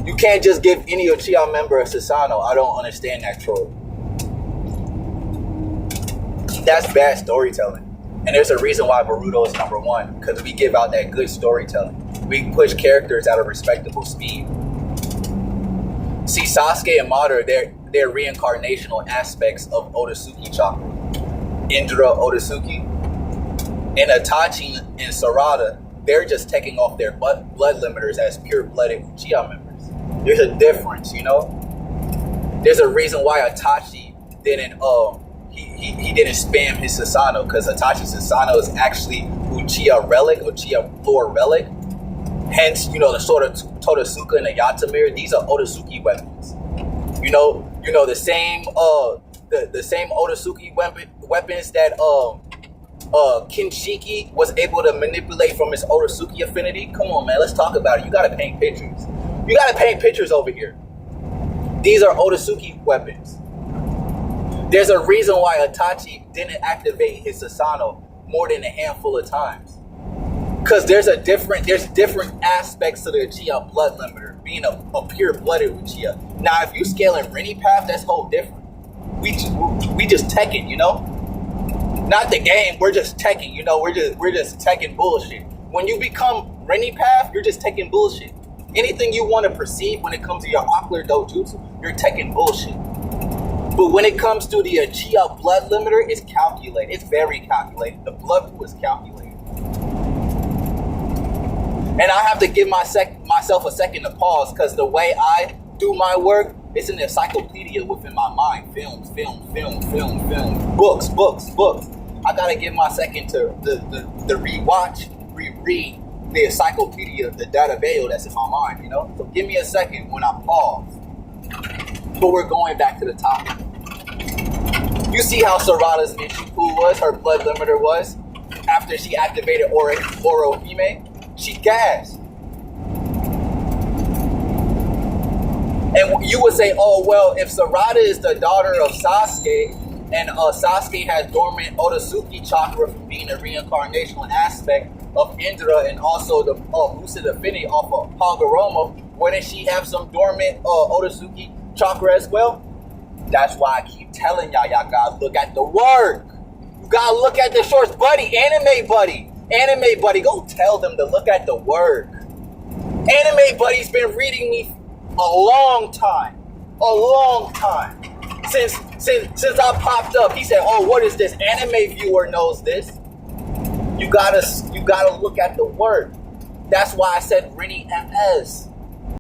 You can't just give any Uchiha member a Susanoo. I don't understand that trope. That's bad storytelling. And there's a reason why Boruto is number one, because we give out that good storytelling. We push characters at a respectable speed. See, Sasuke and Madara, they're reincarnational aspects of Otsutsuki chakra. Indra Otsutsuki. And Itachi and Sarada, they're just taking off their blood limiters as pure-blooded Uchiha members. There's a difference, you know? There's a reason why Itachi didn't he didn't spam his Susanoo, because Itachi's Susanoo is actually Uchiha relic, Uchiha lore relic. Hence, you know, the sort of Totsuka and the Yatamir, these are Otsutsuki weapons. You know the same the same Otsutsuki weapons that Kinshiki was able to manipulate from his Otsutsuki affinity. Come on, man, let's talk about it. You gotta paint pictures. You gotta paint pictures over here. These are Otsutsuki weapons. There's a reason why Itachi didn't activate his Susanoo more than a handful of times. Because there's different aspects to the Uchiha blood limiter, being a pure-blooded Uchiha. Now, if you scaling Rennie Path, that's whole different. We just teching, you know? Not the game, we're just teching, you know? We're just teching bullshit. When you become Rennie Path, you're just taking bullshit. Anything you want to perceive when it comes to your ocular dojutsu, you're taking bullshit. But when it comes to the Uchiha blood limiter, it's calculated. It's very calculated. The blood pool is calculated. And I have to give myself a second to pause, because the way I do my work, it's an encyclopedia within my mind. Film. Books. I gotta give my second to the reread the encyclopedia, the database that's in my mind, you know? So give me a second when I pause. But we're going back to the topic. You see how Sarada's Nichiku was, her blood limiter was, after she activated Orohime? She gasped. And you would say, oh, well, if Sarada is the daughter of Sasuke, and Sasuke has dormant Otsutsuki chakra from being a reincarnational aspect of Indra, and also the boosted affinity off of Hagoromo, wouldn't she have some dormant Otsutsuki chakra as well? That's why I keep telling y'all gotta look at the work. You gotta look at the shorts, buddy. Anime buddy, go tell them to look at the work. Anime buddy's been reading me a long time. Since I popped up, he said, "Oh, what is this?" Anime viewer knows this. You gotta look at the work. That's why I said Rennie MS.